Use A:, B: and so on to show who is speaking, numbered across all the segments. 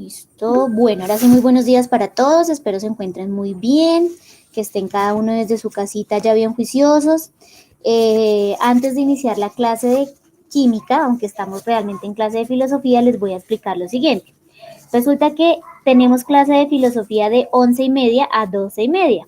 A: Listo. Bueno, ahora sí, muy buenos días para todos. Espero se encuentren muy bien, que estén cada uno desde su casita ya bien juiciosos. Antes de iniciar la clase de química, aunque estamos realmente en clase de filosofía, les voy a explicar lo siguiente. Resulta que tenemos clase de filosofía de 11:30 a 12:30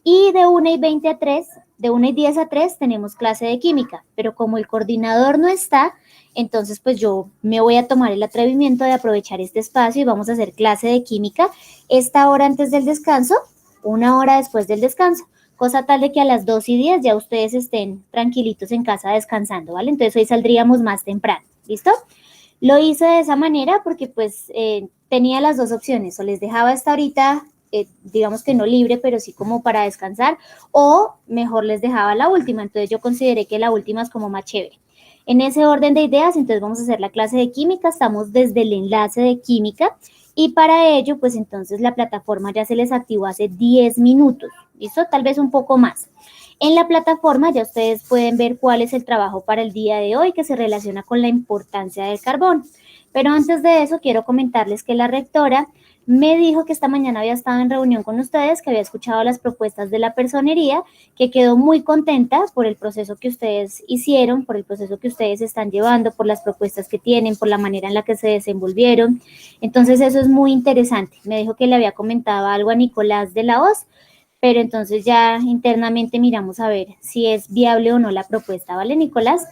A: y de 1:20 a 3, de 1:10 a 3 tenemos clase de química, pero como el coordinador no está, entonces pues yo me voy a tomar el atrevimiento de aprovechar este espacio y vamos a hacer clase de química esta hora antes del descanso, 1 hora después del descanso, cosa tal de que a las 2:10 ya ustedes estén tranquilitos en casa descansando, ¿vale? Entonces hoy saldríamos más temprano, ¿listo? Lo hice de esa manera porque pues tenía las dos opciones, o les dejaba esta horita, digamos que no libre, pero sí como para descansar, o mejor les dejaba la última, entonces yo consideré que la última es como más chévere. En ese orden de ideas, entonces vamos a hacer la clase de química, estamos desde el enlace de química, y para ello, pues entonces la plataforma ya se les activó hace 10 minutos, ¿listo? Tal vez un poco más. En la plataforma ya ustedes pueden ver cuál es el trabajo para el día de hoy que se relaciona con la importancia del carbón. Pero antes de eso quiero comentarles que la rectora me dijo que esta mañana había estado en reunión con ustedes, que había escuchado las propuestas de la personería, que quedó muy contenta por el proceso que ustedes hicieron, por el proceso que ustedes están llevando, por las propuestas que tienen, por la manera en la que se desenvolvieron. Entonces eso es muy interesante. Me dijo que le había comentado algo a Nicolás de la Hoz, pero entonces ya internamente miramos a ver si es viable o no la propuesta, ¿vale, Nicolás?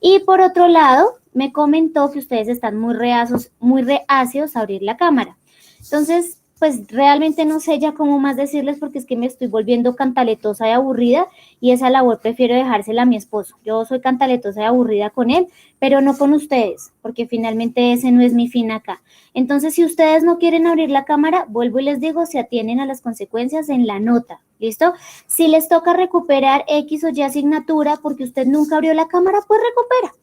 A: Y por otro lado, me comentó que ustedes están muy reacios a abrir la cámara. Entonces, pues realmente no sé ya cómo más decirles porque es que me estoy volviendo cantaletosa y aburrida y esa labor prefiero dejársela a mi esposo. Yo soy cantaletosa y aburrida con él, pero no con ustedes, porque finalmente ese no es mi fin acá. Entonces, si ustedes no quieren abrir la cámara, vuelvo y les digo, se atienen a las consecuencias en la nota, ¿listo? Si les toca recuperar X o Y asignatura porque usted nunca abrió la cámara, pues recupera.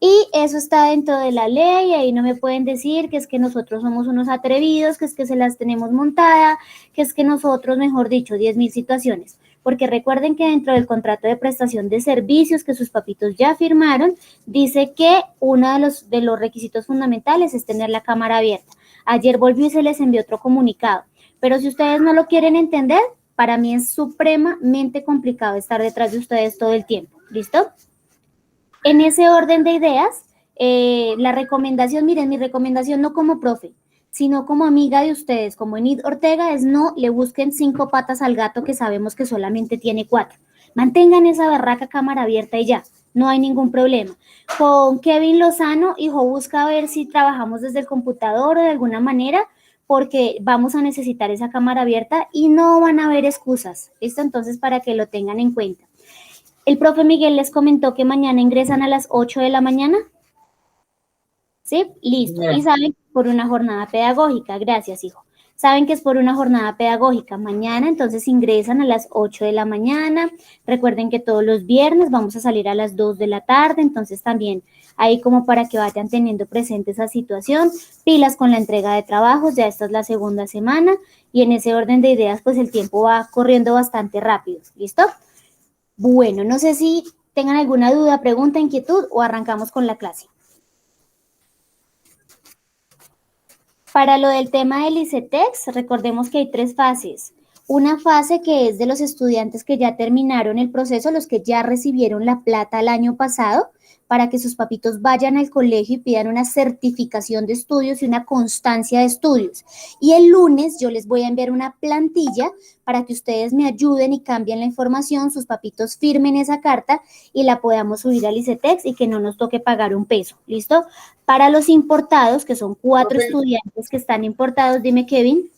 A: Y eso está dentro de la ley, ahí no me pueden decir que es que nosotros somos unos atrevidos, que es que se las tenemos montada, que es que nosotros, mejor dicho, 10.000 situaciones. Porque recuerden que dentro del contrato de prestación de servicios que sus papitos ya firmaron, dice que uno de los requisitos fundamentales es tener la cámara abierta. Ayer volvió y se les envió otro comunicado. Pero si ustedes no lo quieren entender, para mí es supremamente complicado estar detrás de ustedes todo el tiempo. ¿Listo? En ese orden de ideas, la recomendación, miren, mi recomendación no como profe, sino como amiga de ustedes, como Enid Ortega, es no le busquen 5 patas al gato que sabemos que solamente tiene 4. Mantengan esa berraca cámara abierta y ya, no hay ningún problema. Con Kevin Lozano, hijo, busca ver si trabajamos desde el computador o de alguna manera, porque vamos a necesitar esa cámara abierta y no van a haber excusas, ¿listo? Entonces, para que lo tengan en cuenta. El profe Miguel les comentó que mañana ingresan a las 8 de la mañana. ¿Sí? Listo. Y saben que es por una jornada pedagógica. Gracias, hijo. Saben que es por una jornada pedagógica. Mañana, entonces, ingresan a las 8 de la mañana. Recuerden que todos los viernes vamos a salir a las 2 de la tarde. Entonces, también ahí como para que vayan teniendo presente esa situación. Pilas con la entrega de trabajos. Ya esta es la segunda semana. Y en ese orden de ideas, pues el tiempo va corriendo bastante rápido. ¿Listo? Bueno, no sé si tengan alguna duda, pregunta, inquietud o arrancamos con la clase. Para lo del tema del ICETEX, recordemos que hay 3 fases. Una fase que es de los estudiantes que ya terminaron el proceso, los que ya recibieron la plata el año pasado, para que sus papitos vayan al colegio y pidan una certificación de estudios y una constancia de estudios. Y el lunes yo les voy a enviar una plantilla para que ustedes me ayuden y cambien la información, sus papitos firmen esa carta y la podamos subir al ICETEX y que no nos toque pagar un peso, ¿listo? Para los importados, que son 4 estudiantes que están importados, dime, Kevin.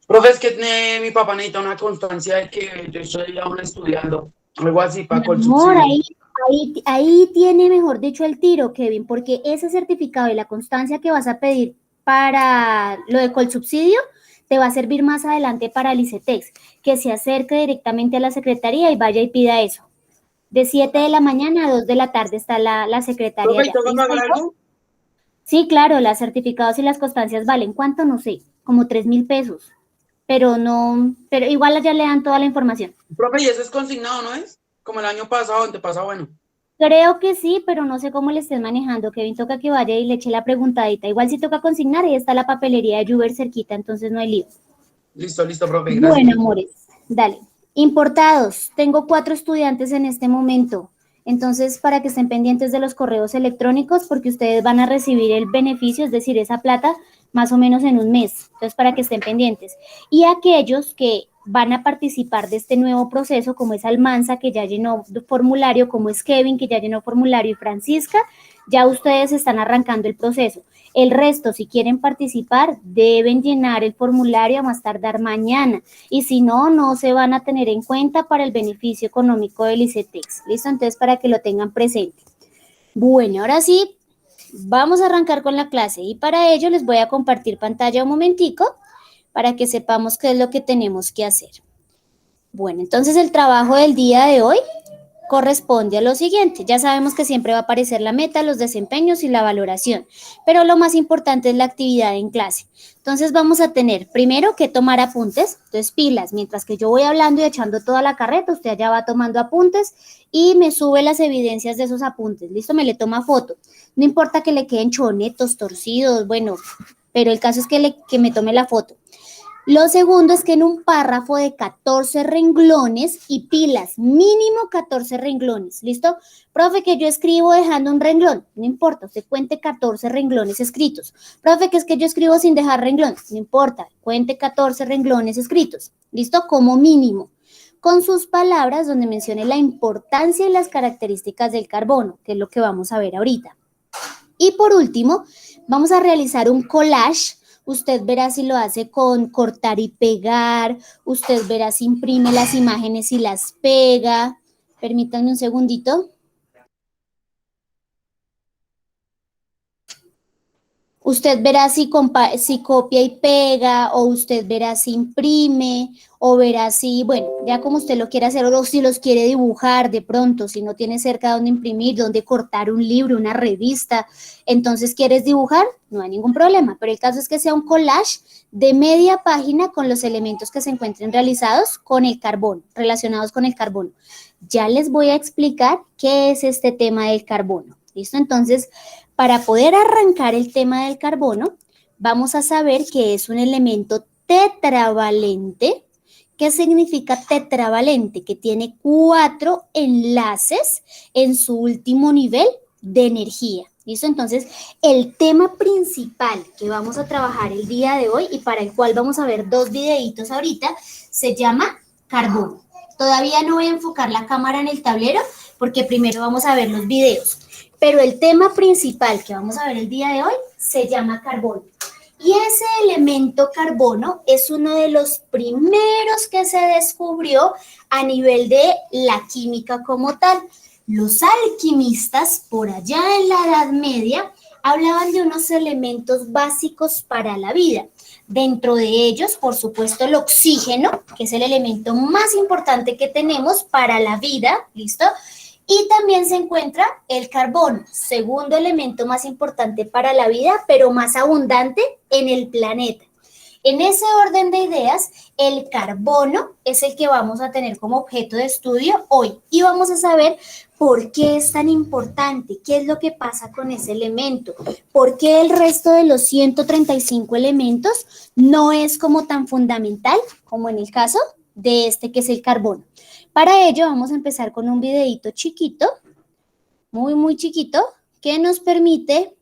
B: Profe, es que mi papá necesita una constancia de que yo estoy aún estudiando, algo así para con el subsidio.
A: Ahí tiene, mejor dicho, el tiro, Kevin, porque ese certificado y la constancia que vas a pedir para lo de Colsubsidio te va a servir más adelante para el ICETEX, que se acerque directamente a la secretaría y vaya y pida eso. De 7 de la mañana a 2 de la tarde está la secretaria.
B: ¿Profe, ¿tengo que pagar algo?
A: Sí, claro, los certificados y las constancias valen, ¿cuánto? No sé, como 3.000 pesos, pero no, pero igual ya le dan toda la información.
B: Profe, y eso es consignado, ¿no es? Como el año pasado, antepasado, bueno.
A: Creo que sí, pero no sé cómo le estén manejando. Kevin, toca que vaya y le eche la preguntadita. Igual si toca consignar, ahí está la papelería de Uber cerquita, entonces no hay lío.
B: Listo, listo, profe,
A: Bueno,
B: gracias.
A: amores, dale. Importados. Tengo 4 estudiantes en este momento. Entonces, para que estén pendientes de los correos electrónicos, porque ustedes van a recibir el beneficio, es decir, esa plata, más o menos en un mes. Entonces, para que estén pendientes. Y aquellos que van a participar de este nuevo proceso, como es Almanza, que ya llenó formulario, como es Kevin, que ya llenó formulario, y Francisca, ya ustedes están arrancando el proceso. El resto, si quieren participar, deben llenar el formulario a más tardar mañana. Y si no, no se van a tener en cuenta para el beneficio económico del ICETEX. ¿Listo? Entonces, para que lo tengan presente. Bueno, ahora sí, vamos a arrancar con la clase. Y para ello les voy a compartir pantalla un momentico para que sepamos qué es lo que tenemos que hacer. Bueno, entonces el trabajo del día de hoy corresponde a lo siguiente. Ya sabemos que siempre va a aparecer la meta, los desempeños y la valoración, pero lo más importante es la actividad en clase. Entonces vamos a tener primero que tomar apuntes, entonces pilas, mientras que yo voy hablando y echando toda la carreta, usted ya va tomando apuntes y me sube las evidencias de esos apuntes, listo, me le toma foto. No importa que le queden chonetos, torcidos, bueno, pero el caso es que me tome la foto. Lo segundo es que en un párrafo de 14 renglones y pilas, mínimo 14 renglones, ¿listo? Profe, que yo escribo dejando un renglón, no importa, usted cuente 14 renglones escritos. Profe, que es que yo escribo sin dejar renglones, no importa, cuente 14 renglones escritos, ¿listo? Como mínimo. Con sus palabras donde mencione la importancia y las características del carbono, que es lo que vamos a ver ahorita. Y por último, vamos a realizar un collage. Usted verá si lo hace con cortar y pegar, usted verá si imprime las imágenes y las pega. Permítanme un segundito. Usted verá si copia y pega, o usted verá si imprime, o verá si, bueno, ya como usted lo quiere hacer, o si los quiere dibujar de pronto, si no tiene cerca donde imprimir, donde cortar un libro, una revista, entonces quieres dibujar, no hay ningún problema, pero el caso es que sea un collage de media página con los elementos que se encuentren realizados con el carbono, relacionados con el carbono. Ya les voy a explicar qué es este tema del carbono, ¿listo? Entonces, para poder arrancar el tema del carbono, vamos a saber que es un elemento tetravalente. ¿Qué significa tetravalente? Que tiene 4 enlaces en su último nivel de energía. ¿Listo? Entonces, el tema principal que vamos a trabajar el día de hoy y para el cual vamos a ver 2 videitos ahorita, se llama carbono. Todavía no voy a enfocar la cámara en el tablero porque primero vamos a ver los videos. Pero el tema principal que vamos a ver el día de hoy se llama carbono. Y ese elemento carbono es uno de los primeros que se descubrió a nivel de la química como tal. Los alquimistas, por allá en la Edad Media, hablaban de unos elementos básicos para la vida. Dentro de ellos, por supuesto, el oxígeno, que es el elemento más importante que tenemos para la vida, ¿listo? Y también se encuentra el carbono, segundo elemento más importante para la vida, pero más abundante en el planeta. En ese orden de ideas, el carbono es el que vamos a tener como objeto de estudio hoy y vamos a saber por qué es tan importante, qué es lo que pasa con ese elemento, por qué el resto de los 135 elementos no es como tan fundamental como en el caso de este que es el carbono. Para ello vamos a empezar con un videito chiquito, muy chiquito, que nos permite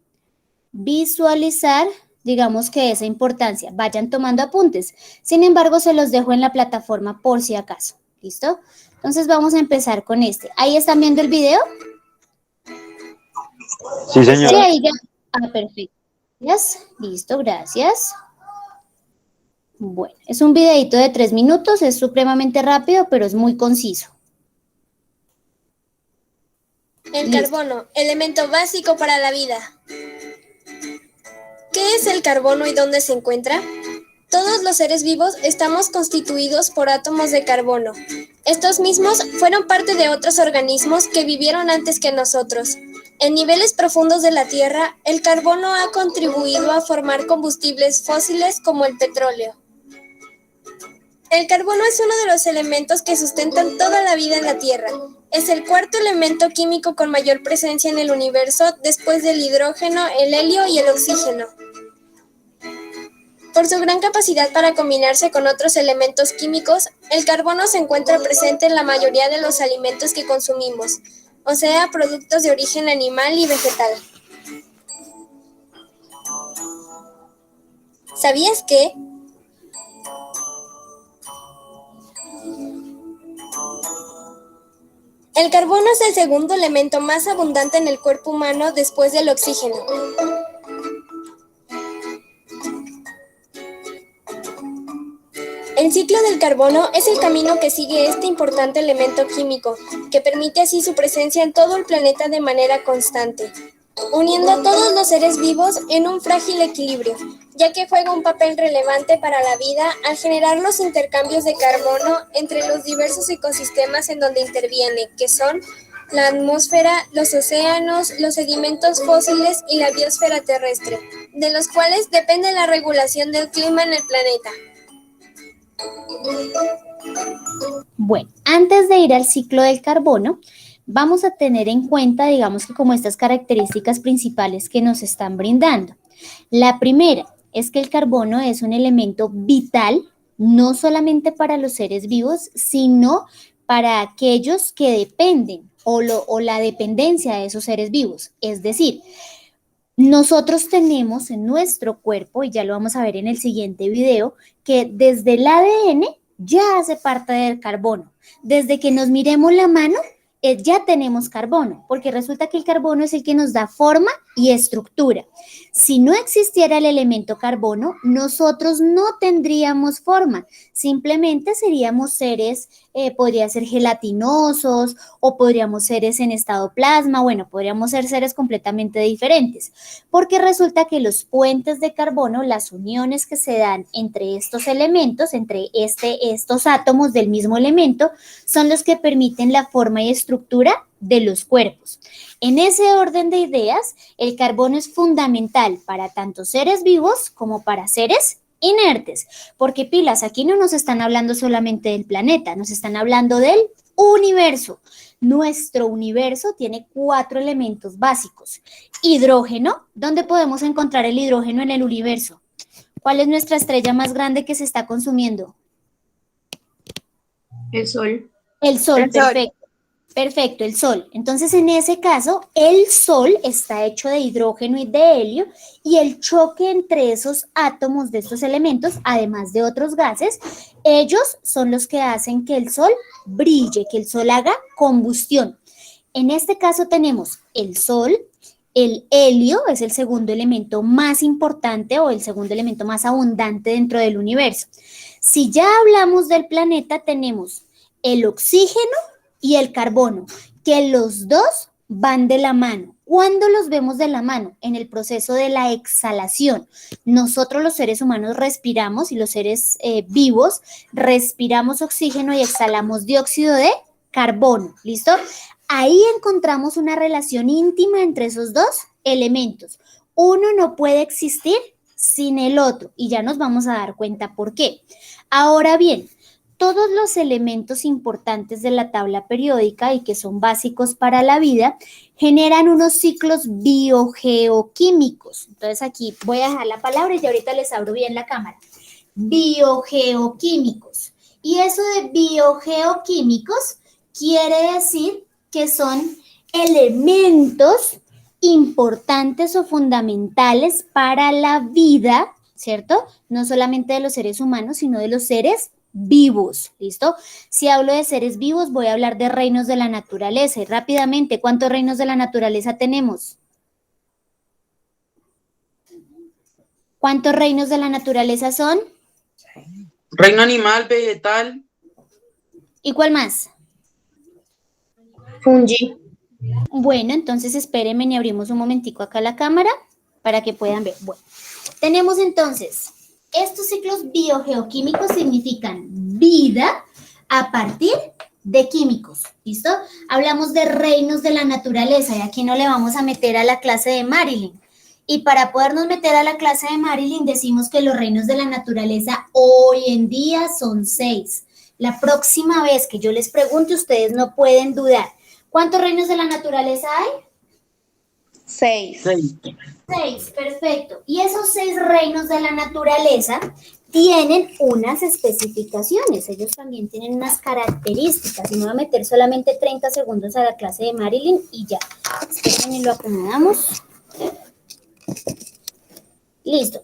A: visualizar, digamos que esa importancia. Vayan tomando apuntes. Sin embargo, se los dejo en la plataforma por si acaso. ¿Listo? Entonces vamos a empezar con este. ¿Ahí están viendo el video?
C: Sí, señora.
A: Sí, ahí ya. Ah, perfecto. Listo, gracias. Bueno, es un videito de 3 minutos, es supremamente rápido, pero es muy conciso.
D: El carbono, elemento básico para la vida. ¿Qué es el carbono y dónde se encuentra? Todos los seres vivos estamos constituidos por átomos de carbono. Estos mismos fueron parte de otros organismos que vivieron antes que nosotros. En niveles profundos de la Tierra, el carbono ha contribuido a formar combustibles fósiles como el petróleo. El carbono es uno de los elementos que sustentan toda la vida en la Tierra. Es el cuarto elemento químico con mayor presencia en el universo después del hidrógeno, el helio y el oxígeno. Por su gran capacidad para combinarse con otros elementos químicos, el carbono se encuentra presente en la mayoría de los alimentos que consumimos, o sea, productos de origen animal y vegetal. ¿Sabías que? El carbono es el segundo elemento más abundante en el cuerpo humano después del oxígeno. El ciclo del carbono es el camino que sigue este importante elemento químico, que permite así su presencia en todo el planeta de manera constante, uniendo a todos los seres vivos en un frágil equilibrio, ya que juega un papel relevante para la vida al generar los intercambios de carbono entre los diversos ecosistemas en donde interviene, que son la atmósfera, los océanos, los sedimentos fósiles y la biosfera terrestre, de los cuales depende la regulación del clima en el planeta.
A: Bueno, antes de ir al ciclo del carbono, vamos a tener en cuenta, digamos que como estas características principales que nos están brindando. La primera es que el carbono es un elemento vital, no solamente para los seres vivos, sino para aquellos que dependen o la dependencia de esos seres vivos. Es decir, nosotros tenemos en nuestro cuerpo, y ya lo vamos a ver en el siguiente video, que desde el ADN ya hace parte del carbono. Desde que nos miremos la mano, ya tenemos carbono, porque resulta que el carbono es el que nos da forma y estructura. Si no existiera el elemento carbono, nosotros no tendríamos forma, simplemente seríamos seres, podría ser gelatinosos o podríamos seres en estado plasma, bueno, podríamos ser seres completamente diferentes, porque resulta que los puentes de carbono, las uniones que se dan entre estos elementos, entre estos átomos del mismo elemento, son los que permiten la forma y estructura de los cuerpos. En ese orden de ideas, el carbono es fundamental para tanto seres vivos como para seres inertes, porque pilas, aquí no nos están hablando solamente del planeta, nos están hablando del universo. Nuestro universo tiene 4 elementos básicos. Hidrógeno, ¿dónde podemos encontrar el hidrógeno en el universo? ¿Cuál es nuestra estrella más grande que se está consumiendo?
C: El Sol.
A: El Sol, perfecto. Perfecto, el Sol. Entonces, en ese caso, el Sol está hecho de hidrógeno y de helio y el choque entre esos átomos de estos elementos, además de otros gases, ellos son los que hacen que el Sol brille, que el Sol haga combustión. En este caso tenemos el Sol, el helio es el segundo elemento más importante o el segundo elemento más abundante dentro del universo. Si ya hablamos del planeta, tenemos el oxígeno y el carbono, que los dos van de la mano. ¿Cuándo los vemos de la mano? En el proceso de la exhalación. Nosotros los seres humanos respiramos y los seres vivos respiramos oxígeno y exhalamos dióxido de carbono. ¿Listo? Ahí encontramos una relación íntima entre esos dos elementos. Uno no puede existir sin el otro y ya nos vamos a dar cuenta por qué. Ahora bien, todos los elementos importantes de la tabla periódica y que son básicos para la vida generan unos ciclos biogeoquímicos. Entonces aquí voy a dejar la palabra y ya ahorita les abro bien la cámara. Biogeoquímicos. Y eso de biogeoquímicos quiere decir que son elementos importantes o fundamentales para la vida, ¿cierto? No solamente de los seres humanos, sino de los seres vivos, ¿listo? Si hablo de seres vivos, voy a hablar de reinos de la naturaleza. Y rápidamente, ¿cuántos reinos de la naturaleza tenemos? ¿Cuántos reinos de la naturaleza son?
B: Reino animal, vegetal.
A: ¿Y cuál más?
C: Fungi.
A: Bueno, entonces espérenme y abrimos un momentico acá la cámara para que puedan ver. Bueno, tenemos entonces, estos ciclos biogeoquímicos significan vida a partir de químicos, ¿listo? Hablamos de reinos de la naturaleza y aquí no le vamos a meter a la clase de Marilyn. Y para podernos meter a la clase de Marilyn decimos que los reinos de la naturaleza hoy en día son 6. La próxima vez que yo les pregunte, ustedes no pueden dudar. ¿Cuántos reinos de la naturaleza hay?
C: 6.
B: 6.
A: 6, perfecto. Y esos 6 reinos de la naturaleza tienen unas especificaciones, ellos también tienen unas características. Y me voy a meter solamente 30 segundos a la clase de Marilyn y ya. Espérenme, lo acomodamos. Listo.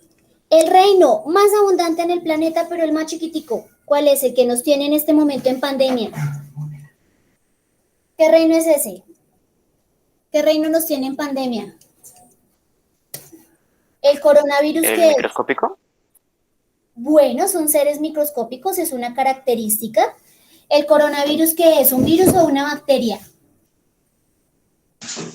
A: El reino más abundante en el planeta, pero el más chiquitico, ¿cuál es? El que nos tiene en este momento en pandemia. ¿Qué reino es ese? ¿Qué reino nos tiene en pandemia? ¿El coronavirus qué es?
C: ¿Microscópico?
A: Bueno, son seres microscópicos, es una característica. ¿El coronavirus qué es? ¿Un virus o una bacteria?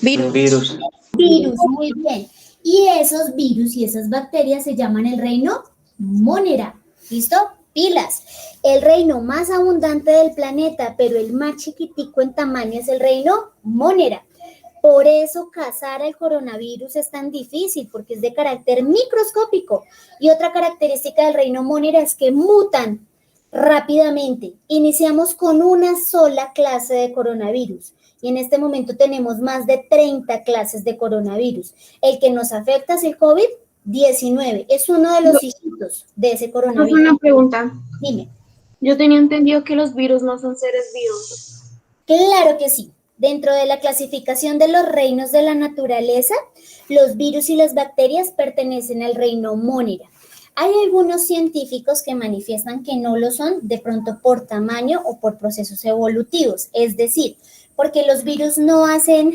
C: Virus.
A: Virus, muy bien. Y esos virus y esas bacterias se llaman el reino Monera. ¿Listo? Pilas. El reino más abundante del planeta, pero el más chiquitico en tamaño es el reino Monera. Por eso cazar al coronavirus es tan difícil, porque es de carácter microscópico. Y otra característica del reino Monera es que mutan rápidamente. Iniciamos con una sola clase de coronavirus. Y en este momento tenemos más de 30 clases de coronavirus. El que nos afecta es el COVID-19. Es uno de los hijitos de ese coronavirus.
E: Una pregunta.
A: Dime.
E: Yo tenía entendido que los virus no son seres vivos.
A: Claro que sí. Dentro de la clasificación de los reinos de la naturaleza, los virus y las bacterias pertenecen al reino Monera. Hay algunos científicos que manifiestan que no lo son, de pronto por tamaño o por procesos evolutivos. Es decir, porque los virus no hacen,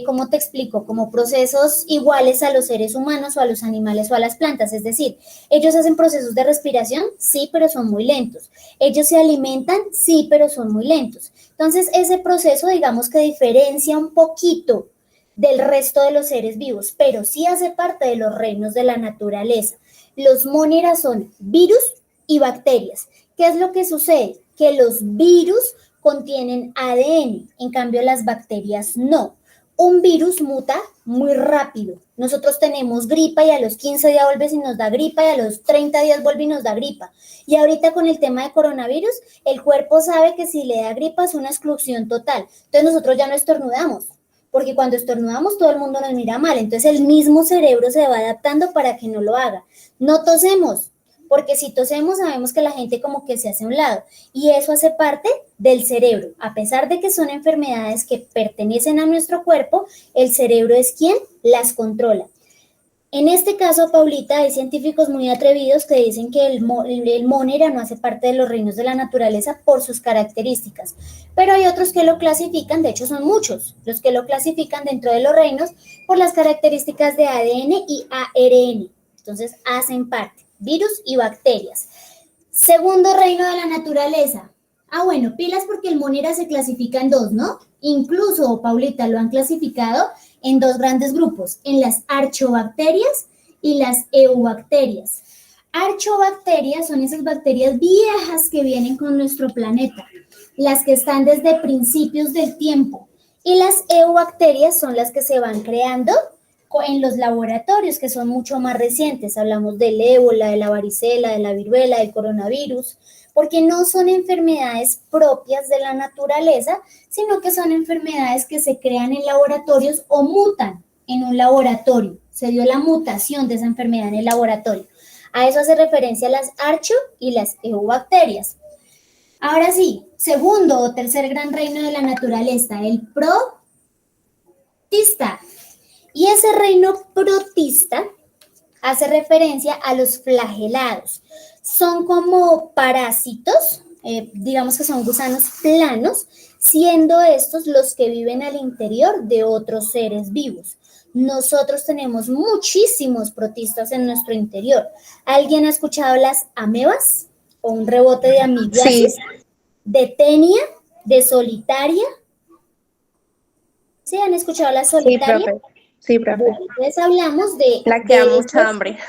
A: ¿cómo te explico? Como procesos iguales a los seres humanos o a los animales o a las plantas. Es decir, ellos hacen procesos de respiración, sí, pero son muy lentos. Ellos se alimentan, sí, pero son muy lentos. Entonces, ese proceso, digamos que diferencia un poquito del resto de los seres vivos, pero sí hace parte de los reinos de la naturaleza. Los Monera son virus y bacterias. ¿Qué es lo que sucede? Que los virus contienen ADN, en cambio las bacterias no. Un virus muta muy rápido. Nosotros tenemos gripa y a los 15 días vuelve y nos da gripa y a los 30 días vuelve y nos da gripa. Y ahorita con el tema de coronavirus, el cuerpo sabe que si le da gripa es una exclusión total. Entonces nosotros ya no estornudamos, porque cuando estornudamos todo el mundo nos mira mal. Entonces el mismo cerebro se va adaptando para que no lo haga. No tosemos, porque si tosemos sabemos que la gente como que se hace a un lado y eso hace parte del cerebro. A pesar de que son enfermedades que pertenecen a nuestro cuerpo, el cerebro es quien las controla. En este caso, Paulita, hay científicos muy atrevidos que dicen que el Monera no hace parte de los reinos de la naturaleza por sus características, pero hay otros que lo clasifican, de hecho son muchos los que lo clasifican dentro de los reinos por las características de ADN y ARN. Entonces hacen parte. Virus y bacterias. Segundo reino de la naturaleza. Bueno, pilas porque el Monera se clasifica en 2, ¿no? Incluso, Paulita, lo han clasificado en 2 grandes grupos, en las archobacterias y las eubacterias. Archobacterias son esas bacterias viejas que vienen con nuestro planeta, las que están desde principios del tiempo. Y las eubacterias son las que se van creando en los laboratorios, que son mucho más recientes. Hablamos del ébola, de la varicela, de la viruela, del coronavirus, porque no son enfermedades propias de la naturaleza, sino que son enfermedades que se crean en laboratorios o mutan en un laboratorio. Se dio la mutación de esa enfermedad en el laboratorio. A eso hace referencia las archo y las eubacterias. Ahora sí, segundo o tercer gran reino de la naturaleza, el protista. Y ese reino protista hace referencia a los flagelados. Son como parásitos, digamos que son gusanos planos, siendo estos los que viven al interior de otros seres vivos. Nosotros tenemos muchísimos protistas en nuestro interior. ¿Alguien ha escuchado las amebas? ¿O un rebote de amibiasis? Sí. ¿De tenia? ¿De solitaria? ¿Sí han escuchado la solitaria?
C: Sí, profe. Sí, profe.
A: Entonces hablamos de...
C: La que da mucha hambre.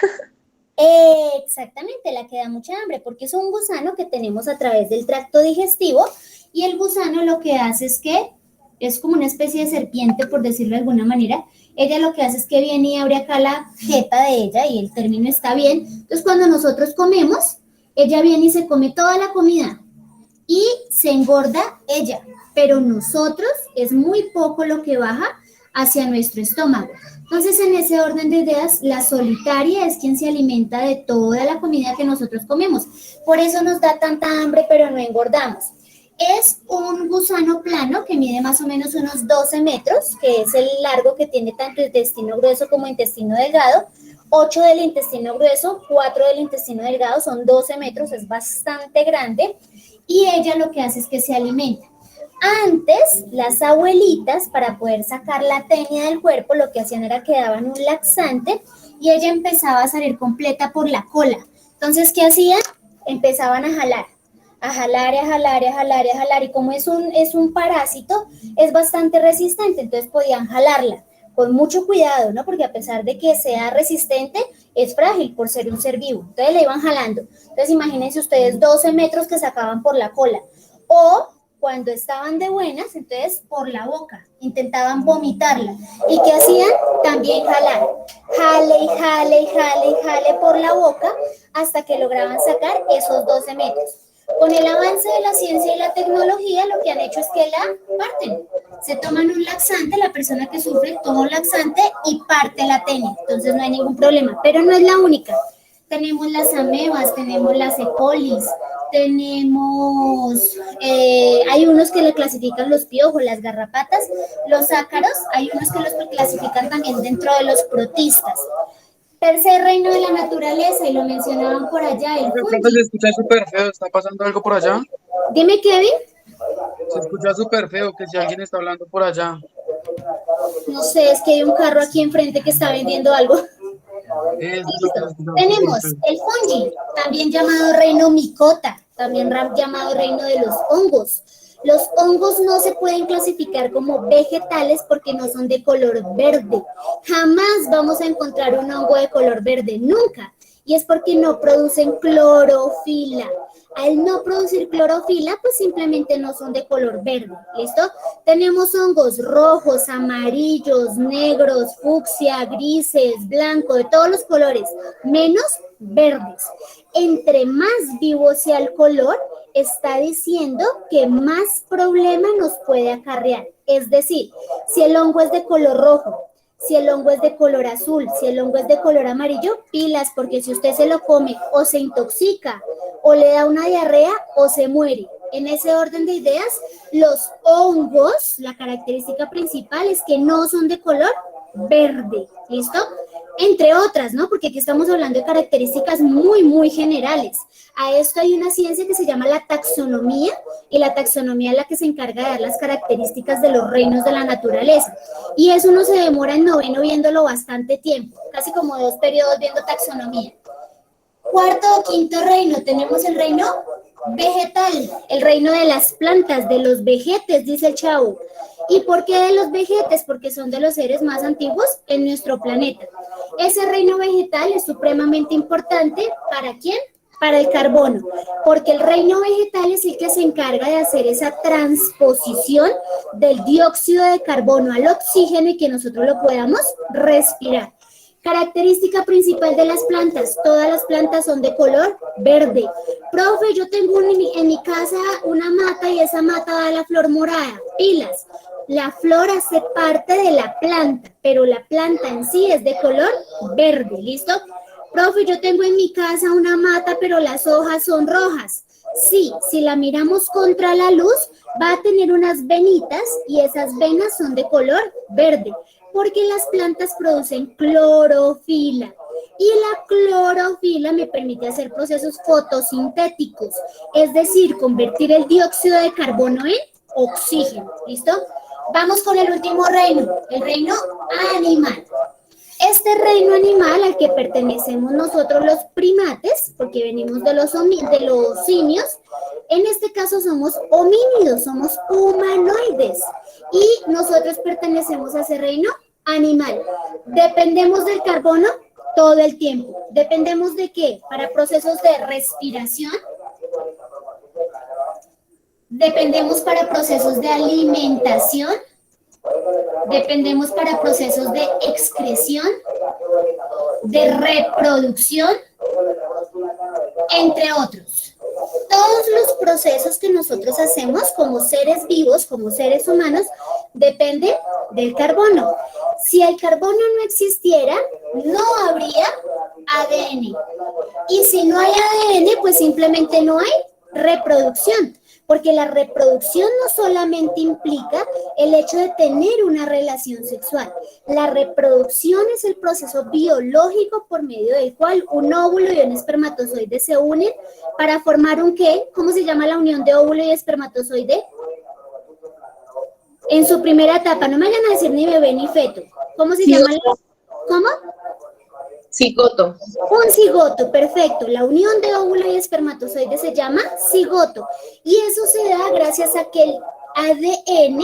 A: Exactamente, la que da mucha hambre, porque es un gusano que tenemos a través del tracto digestivo y el gusano lo que hace es que es como una especie de serpiente, por decirlo de alguna manera. Ella lo que hace es que viene y abre acá la jeta de ella y el término está bien. Entonces cuando nosotros comemos, ella viene y se come toda la comida y se engorda ella, pero nosotros es muy poco lo que baja hacia nuestro estómago. Entonces, en ese orden de ideas, la solitaria es quien se alimenta de toda la comida que nosotros comemos. Por eso nos da tanta hambre, pero no engordamos. Es un gusano plano que mide más o menos unos 12 metros, que es el largo que tiene tanto el intestino grueso como el intestino delgado. 8 del intestino grueso, 4 del intestino delgado, son 12 metros, es bastante grande. Y ella lo que hace es que se alimenta. Antes, las abuelitas, para poder sacar la tenia del cuerpo, lo que hacían era que daban un laxante y ella empezaba a salir completa por la cola. Entonces, ¿qué hacían? Empezaban a jalar. A jalar, a jalar, a jalar, a jalar. Y como es un parásito, es bastante resistente, entonces podían jalarla con mucho cuidado, ¿no? Porque a pesar de que sea resistente, es frágil por ser un ser vivo. Entonces le iban jalando. Entonces imagínense ustedes 12 metros que sacaban por la cola. O cuando estaban de buenas, entonces por la boca, intentaban vomitarla. ¿Y qué hacían? También jalar. Jale y jale y jale y jale por la boca hasta que lograban sacar esos 12 metros. Con el avance de la ciencia y la tecnología, lo que han hecho es que la parten. Se toman un laxante, la persona que sufre toma un laxante y parte la tenia. Entonces no hay ningún problema, pero no es la única. Tenemos las amebas, tenemos las E. colis, tenemos, hay unos que le clasifican los piojos, las garrapatas, los ácaros, hay unos que los clasifican también dentro de los protistas. Tercer reino de la naturaleza, y lo mencionaban por allá, el
B: Profe,
A: fungi.
B: se escucha súper feo, ¿está pasando algo por allá?
A: Dime, Kevin.
B: Se escucha súper feo, que si alguien está hablando por allá.
A: No sé, es que hay un carro aquí enfrente que está vendiendo algo.
B: Es lo que se escucha
A: Tenemos
B: súper feo.
A: el fungi, también llamado reino micota, también llamado reino de los hongos. Los hongos no se pueden clasificar como vegetales porque no son de color verde. Jamás vamos a encontrar un hongo de color verde, nunca. Y es porque no producen clorofila. Al no producir clorofila, pues simplemente no son de color verde, ¿listo? Tenemos hongos rojos, amarillos, negros, fucsia, grises, blanco, de todos los colores, menos verdes. Entre más vivo sea el color, está diciendo que más problema nos puede acarrear. Es decir, si el hongo es de color rojo, si el hongo es de color azul, si el hongo es de color amarillo, pilas, porque si usted se lo come o se intoxica, o le da una diarrea, o se muere. En ese orden de ideas, los hongos, la característica principal es que no son de color verde, ¿listo? Entre otras, ¿no? Porque aquí estamos hablando de características muy, muy generales. A esto hay una ciencia que se llama la taxonomía, y la taxonomía es la que se encarga de dar las características de los reinos de la naturaleza. Y eso uno se demora en noveno viéndolo bastante tiempo, casi como 2 periodos viendo taxonomía. Cuarto o quinto reino, tenemos el reino vegetal, el reino de las plantas, de los vegetes, dice el chavo. ¿Y por qué de los vegetes? Porque son de los seres más antiguos en nuestro planeta. Ese reino vegetal es supremamente importante. ¿Para quién? Para el carbono, porque el reino vegetal es el que se encarga de hacer esa transposición del dióxido de carbono al oxígeno y que nosotros lo podamos respirar. Característica principal de las plantas, todas las plantas son de color verde. Profe, yo tengo en mi casa una mata y esa mata da la flor morada. Pilas, la flor hace parte de la planta, pero la planta en sí es de color verde, ¿listo? Profe, yo tengo en mi casa una mata, pero las hojas son rojas. Sí, si la miramos contra la luz, va a tener unas venitas y esas venas son de color verde, porque las plantas producen clorofila. Y la clorofila me permite hacer procesos fotosintéticos, es decir, convertir el dióxido de carbono en oxígeno. ¿Listo? Vamos con el último reino, el reino animal. Este reino animal al que pertenecemos nosotros los primates, porque venimos de los simios, en este caso somos homínidos, somos humanoides, y nosotros pertenecemos a ese reino animal. Dependemos del carbono todo el tiempo. ¿Dependemos de qué? Para procesos de respiración. Dependemos para procesos de alimentación. Dependemos para procesos de excreción, de reproducción, entre otros. todos los procesos que nosotros hacemos como seres vivos, como seres humanos, dependen del carbono. Si el carbono no existiera, no habría ADN. Y si no hay ADN, pues simplemente no hay reproducción. Porque la reproducción no solamente implica el hecho de tener una relación sexual. La reproducción es el proceso biológico por medio del cual un óvulo y un espermatozoide se unen para formar un ¿qué? ¿Cómo se llama la unión de óvulo y espermatozoide? En su primera etapa, no me vayan a decir ni bebé ni feto. ¿Cómo se llama? ¿Cómo?
E: Cigoto.
A: Un cigoto, perfecto. La unión de óvulo y espermatozoide se llama cigoto. Y eso se da gracias a que el ADN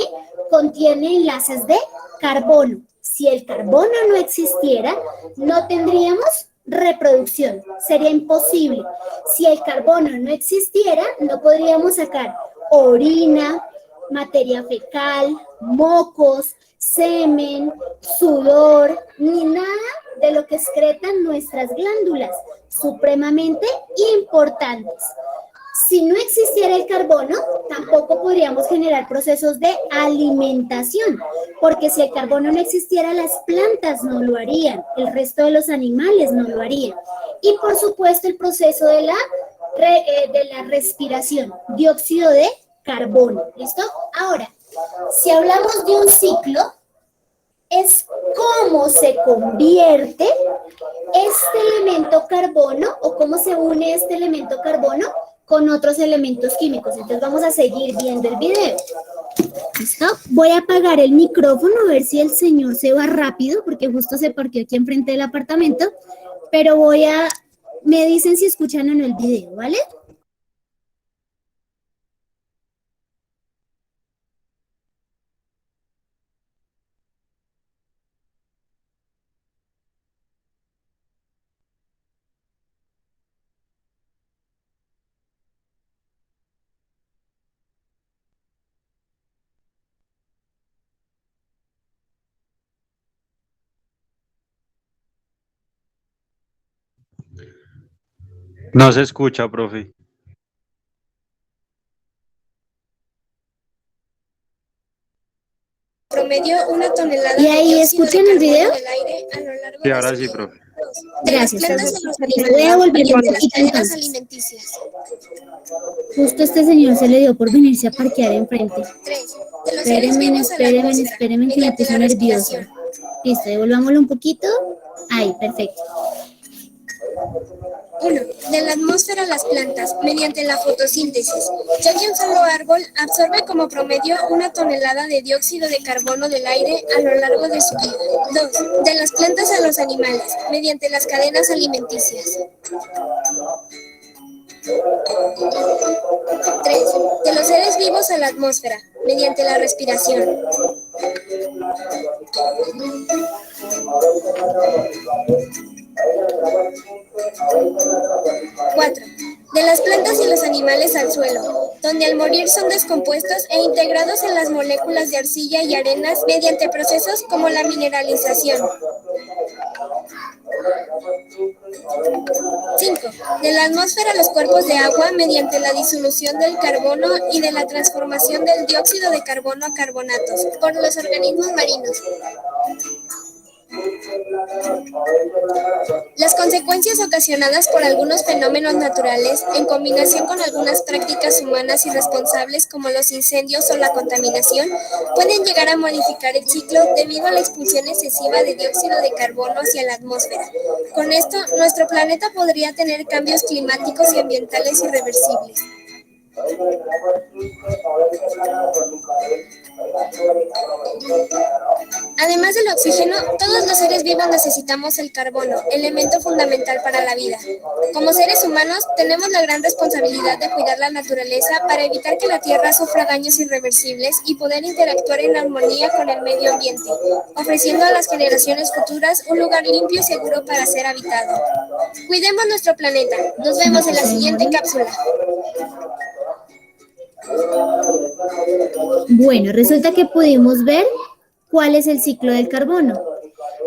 A: contiene enlaces de carbono. Si el carbono no existiera, no tendríamos reproducción. Sería imposible. Si el carbono no existiera, no podríamos sacar orina, materia fecal, mocos, semen, sudor, ni nada de lo que excretan nuestras glándulas, supremamente importantes. Si no existiera el carbono, tampoco podríamos generar procesos de alimentación, porque si el carbono no existiera, las plantas no lo harían, el resto de los animales no lo harían. Y por supuesto el proceso de la respiración, dióxido de carbono, ¿listo? Ahora, si hablamos de un ciclo, es cómo se convierte este elemento carbono o cómo se une este elemento carbono con otros elementos químicos. Entonces vamos a seguir viendo el video. ¿Listo? Voy a apagar el micrófono a ver si el señor se va rápido porque justo se parqueó aquí enfrente del apartamento, pero me dicen si escuchan o no el video, ¿vale?
F: No se escucha, profe.
D: Promedio 1 tonelada
A: ¿Y ahí
D: de dióxido
A: escuchan
D: de
A: el
D: carbono
A: video?
D: del aire a lo largo
F: Sí,
D: de
F: ahora
D: su
F: sí,
D: vida.
F: profe.
D: De las
A: Gracias.
D: plantas a los
A: Voy
D: animales,
A: a volver un
D: mediante las
A: poquito
D: cadenas
A: entonces.
D: alimenticias.
A: Justo este señor se le dio por venirse a parquear enfrente.
D: 3. De los seres
A: Espérenme,
D: vivos a la atmósfera,
A: espérenme que me
D: mediante
A: puse
D: la
A: nerviosa.
D: respiración.
A: Listo, devolvámoslo un poquito. Ahí, perfecto.
D: 1. De la atmósfera a las plantas, mediante la fotosíntesis, ya que un solo árbol absorbe como promedio 1 tonelada de dióxido de carbono del aire a lo largo de su vida. 2. De las plantas a los animales, mediante las cadenas alimenticias. 3. De los seres vivos a la atmósfera, mediante la respiración. 4. De las plantas y los animales al suelo, donde al morir son descompuestos e integrados en las moléculas de arcilla y arenas mediante procesos como la mineralización. 5. De la atmósfera a los cuerpos de agua mediante la disolución del carbono y de la transformación del dióxido de carbono a carbonatos por los organismos marinos. Las consecuencias ocasionadas por algunos fenómenos naturales, en combinación con algunas prácticas humanas irresponsables como los incendios o la contaminación, pueden llegar a modificar el ciclo debido a la expulsión excesiva de dióxido de carbono hacia la atmósfera. Con esto, nuestro planeta podría tener cambios climáticos y ambientales irreversibles. Además del oxígeno, todos los seres vivos necesitamos el carbono, elemento fundamental para la vida. Como seres humanos, tenemos la gran responsabilidad de cuidar la naturaleza para evitar que la Tierra sufra daños irreversibles y poder interactuar en armonía con el medio ambiente, ofreciendo a las generaciones futuras un lugar limpio y seguro para ser habitado. Cuidemos nuestro planeta. Nos vemos en la siguiente cápsula.
A: Bueno, resulta que pudimos ver cuál es el ciclo del carbono.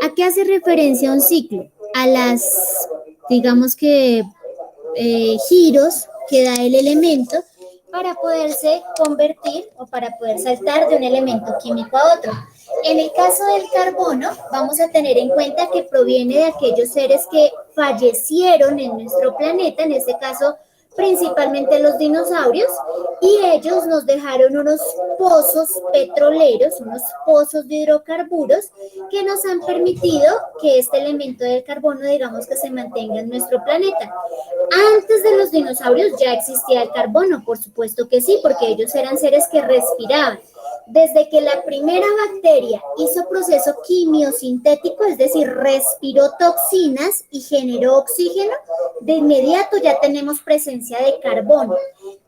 A: ¿A qué hace referencia un ciclo? A las, digamos que, giros que da el elemento para poderse convertir o para poder saltar de un elemento químico a otro. En el caso del carbono, vamos a tener en cuenta que proviene de aquellos seres que fallecieron en nuestro planeta, en este caso principalmente los dinosaurios, y ellos nos dejaron unos pozos petroleros, unos pozos de hidrocarburos que nos han permitido que este elemento del carbono, digamos que se mantenga en nuestro planeta. Antes de los dinosaurios ya existía el carbono, por supuesto que sí, porque ellos eran seres que respiraban. Desde que la primera bacteria hizo proceso quimiosintético, es decir, respiró toxinas y generó oxígeno, de inmediato ya tenemos presencia de carbono.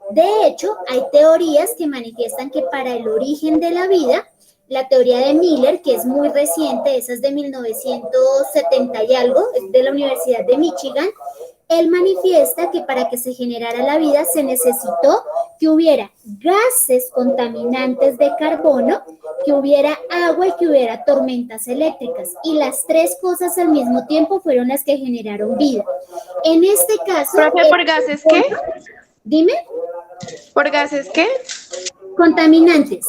A: De hecho, hay teorías que manifiestan que para el origen de la vida, la teoría de Miller, que es muy reciente, esa es de 1970 y algo, es de la Universidad de Michigan, él manifiesta que para que se generara la vida se necesitó que hubiera gases contaminantes de carbono, que hubiera agua y que hubiera tormentas eléctricas. Y las tres cosas al mismo tiempo fueron las que generaron vida. En este caso...
C: Profe, ¿por gases qué?
A: Dime.
C: ¿Por gases qué?
A: Contaminantes,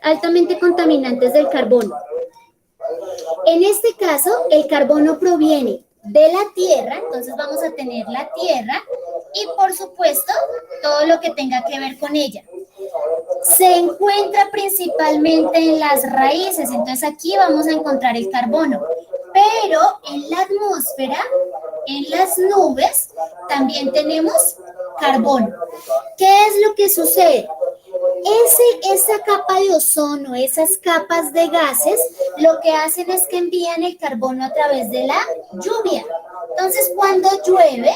A: altamente contaminantes del carbono. En este caso, el carbono proviene de la tierra, entonces vamos a tener la tierra y por supuesto todo lo que tenga que ver con ella. Se encuentra principalmente en las raíces, entonces aquí vamos a encontrar el carbono, pero en la atmósfera, en las nubes, también tenemos carbono. ¿Qué es lo que sucede? Esa capa de ozono, esas capas de gases, lo que hacen es que envían el carbono a través de la lluvia. Entonces, cuando llueve,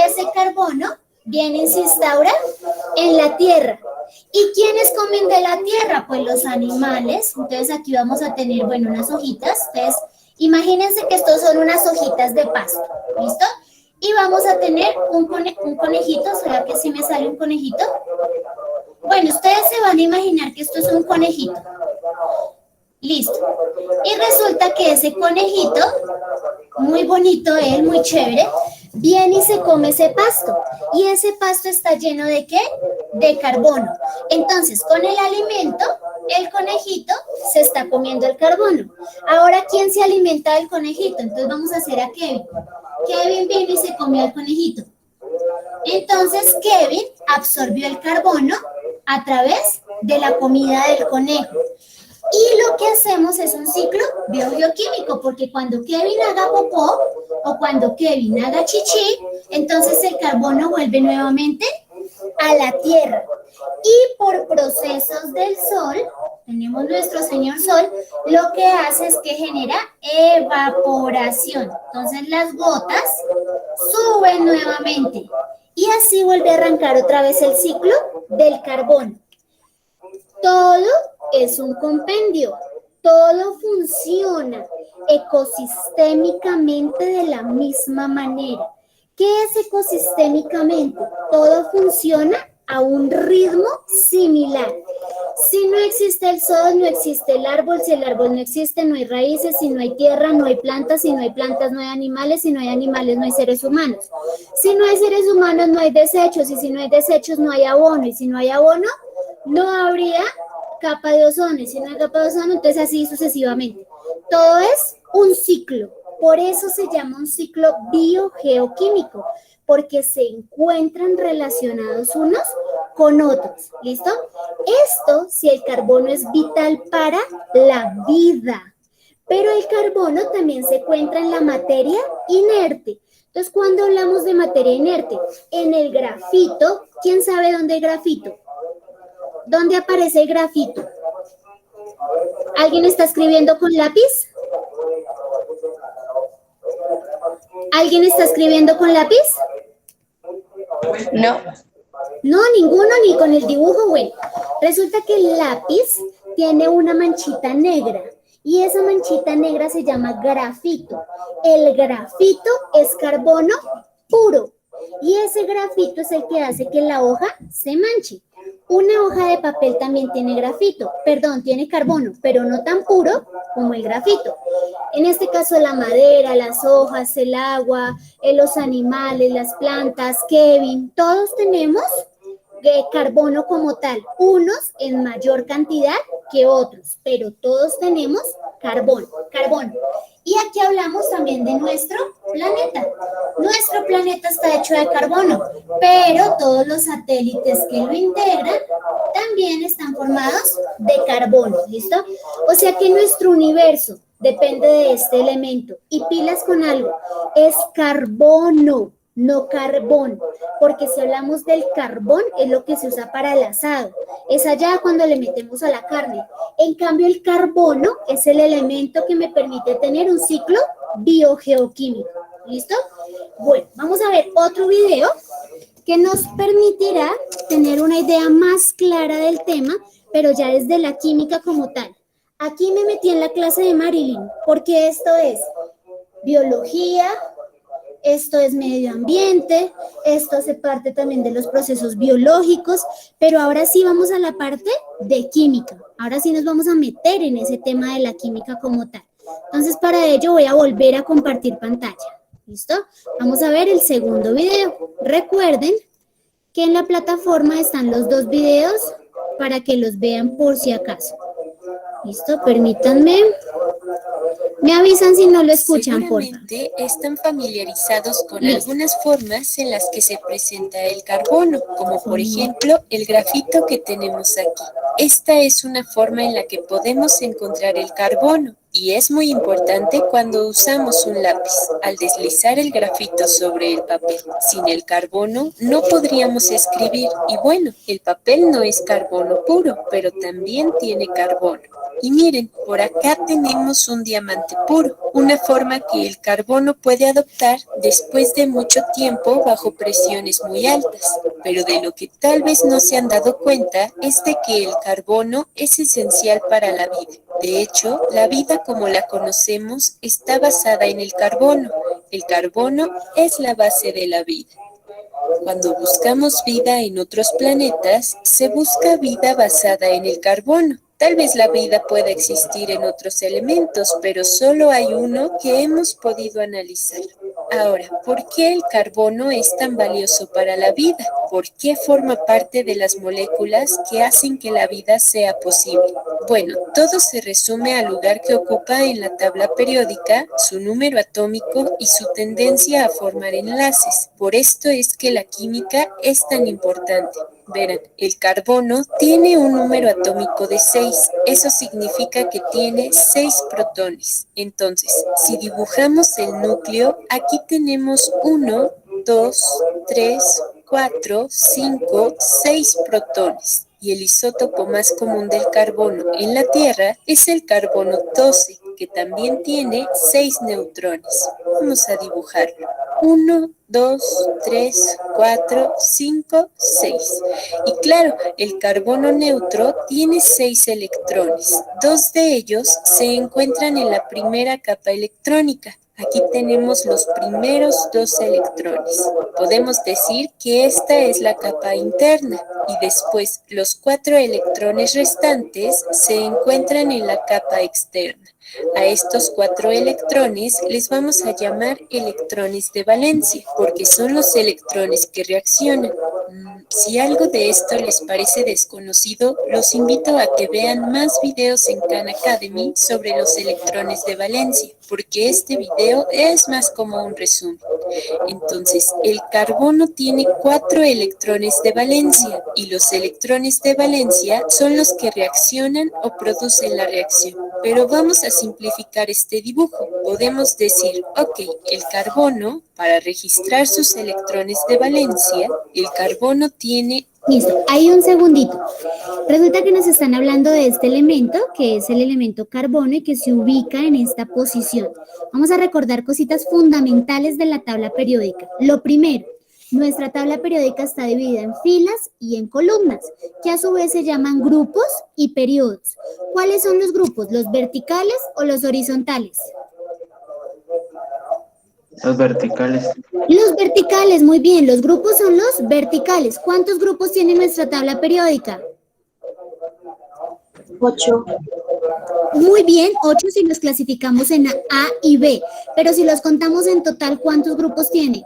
A: ese carbono viene y se instaura en la tierra. ¿Y quiénes comen de la tierra? Pues los animales. Entonces, aquí vamos a tener, bueno, unas hojitas. Entonces, imagínense que estos son unas hojitas de pasto. ¿Listo? Y vamos a tener un conejito. ¿Será que sí me sale un conejito? Bueno, ustedes se van a imaginar que esto es un conejito. Listo. Y resulta que ese conejito, muy bonito él, muy chévere, viene y se come ese pasto. Y ese pasto está lleno ¿de qué? De carbono. Entonces, con el alimento, el conejito se está comiendo el carbono. Ahora, ¿quién se alimenta del conejito? Entonces vamos a hacer a Kevin. Kevin vino y se comió al conejito. Entonces, Kevin absorbió el carbono a través de la comida del conejo. Y lo que hacemos es un ciclo biogeoquímico, porque cuando Kevin haga popó o cuando Kevin haga chichi, entonces el carbono vuelve nuevamente a la tierra. Y por procesos del sol, tenemos nuestro señor sol, lo que hace es que genera evaporación. Entonces las gotas suben nuevamente. Y así vuelve a arrancar otra vez el ciclo del carbono. Todo es un compendio, todo funciona ecosistémicamente de la misma manera. ¿Qué es ecosistémicamente? Todo funciona a un ritmo similar. Si no existe el sol, no existe el árbol. Si el árbol no existe, no hay raíces. Si no hay tierra, no hay plantas. Si no hay plantas, no hay animales. Si no hay animales, no hay seres humanos. Si no hay seres humanos, no hay desechos. Y si no hay desechos, no hay abono. Y si no hay abono, no habría capa de ozono. Y si no hay capa de ozono, entonces así sucesivamente. Todo es un ciclo. Por eso se llama un ciclo biogeoquímico, porque se encuentran relacionados unos con otros. ¿Listo? Esto, si el carbono es vital para la vida, pero el carbono también se encuentra en la materia inerte. Entonces, cuando hablamos de materia inerte, en el grafito, ¿quién sabe dónde hay grafito? ¿Dónde aparece el grafito? ¿Alguien está escribiendo con lápiz? ¿Alguien está escribiendo con lápiz?
C: No.
A: No, ninguno, ni con el dibujo. Bueno, resulta que el lápiz tiene una manchita negra y esa manchita negra se llama grafito. El grafito es carbono puro y ese grafito es el que hace que la hoja se manche. Una hoja de papel también tiene grafito, perdón, tiene carbono, pero no tan puro como el grafito. En este caso la madera, las hojas, el agua, los animales, las plantas, Kevin, todos tenemos carbono como tal, unos en mayor cantidad que otros, pero todos tenemos carbono. Y aquí hablamos también de nuestro planeta. Nuestro planeta está hecho de carbono, pero todos los satélites que lo integran también están formados de carbono, ¿listo? O sea que nuestro universo depende de este elemento. Y pilas con algo, es carbono, no carbón, porque si hablamos del carbón es lo que se usa para el asado, es allá cuando le metemos a la carne. En cambio el carbono es el elemento que me permite tener un ciclo biogeoquímico, ¿listo? Bueno, vamos a ver otro video que nos permitirá tener una idea más clara del tema, pero ya desde la química como tal. Aquí me metí en la clase de Marilyn, porque esto es biología, esto es medio ambiente, esto hace parte también de los procesos biológicos, pero ahora sí vamos a la parte de química. Ahora sí nos vamos a meter en ese tema de la química como tal. Entonces, para ello voy a volver a compartir pantalla. ¿Listo? Vamos a ver el segundo video. Recuerden que en la plataforma están los dos videos para que los vean por si acaso. ¿Listo? Permítanme. Me avisan si no lo escuchan, por favor.
G: Seguramente están familiarizados con algunas formas en las que se presenta el carbono, como por ejemplo el grafito que tenemos aquí. Esta es una forma en la que podemos encontrar el carbono y es muy importante cuando usamos un lápiz, al deslizar el grafito sobre el papel. Sin el carbono no podríamos escribir y bueno, el papel no es carbono puro, pero también tiene carbono. Y miren, por acá tenemos un diamante puro, una forma que el carbono puede adoptar después de mucho tiempo bajo presiones muy altas. Pero de lo que tal vez no se han dado cuenta es de que el carbono es esencial para la vida. De hecho, la vida como la conocemos está basada en el carbono. El carbono es la base de la vida. Cuando buscamos vida en otros planetas, se busca vida basada en el carbono. Tal vez la vida pueda existir en otros elementos, pero solo hay uno que hemos podido analizar. Ahora, ¿por qué el carbono es tan valioso para la vida? ¿Por qué forma parte de las moléculas que hacen que la vida sea posible? Bueno, todo se resume al lugar que ocupa en la tabla periódica, su número atómico y su tendencia a formar enlaces. Por esto es que la química es tan importante. Verán, el carbono tiene un número atómico de 6. Eso significa que tiene 6 protones. Entonces, si dibujamos el núcleo, aquí tenemos 1, 2, 3, 4, 5, 6 protones. Y el isótopo más común del carbono en la Tierra es el carbono 12, que también tiene 6 neutrones. Vamos a dibujarlo. 1, 2, 3, 4, 5, 6. Y claro, el carbono neutro tiene 6 electrones. 2 de ellos se encuentran en la primera capa electrónica. Aquí tenemos los primeros 2 electrones. Podemos decir que esta es la capa interna y después los 4 electrones restantes se encuentran en la capa externa. A estos 4 electrones les vamos a llamar electrones de valencia, porque son los electrones que reaccionan. Si algo de esto les parece desconocido, los invito a que vean más videos en Khan Academy sobre los electrones de valencia, porque este video es más como un resumen. Entonces, el carbono tiene 4 electrones de valencia y los electrones de valencia son los que reaccionan o producen la reacción. Pero vamos a simplificar este dibujo. Podemos decir, ok, el carbono, para registrar sus electrones de valencia, el carbono tiene...
A: Listo, hay un segundito. Resulta que nos están hablando de este elemento, que es el elemento carbono y que se ubica en esta posición. Vamos a recordar cositas fundamentales de la tabla periódica. Lo primero, nuestra tabla periódica está dividida en filas y en columnas, que a su vez se llaman grupos y periodos. ¿Cuáles son los grupos? ¿Los verticales o los horizontales?
H: Los verticales.
A: Los verticales, muy bien, los grupos son los verticales. ¿Cuántos grupos tiene nuestra tabla periódica?
E: 8.
A: Muy bien, 8 si los clasificamos en A y B, pero si los contamos en total, ¿cuántos grupos tiene?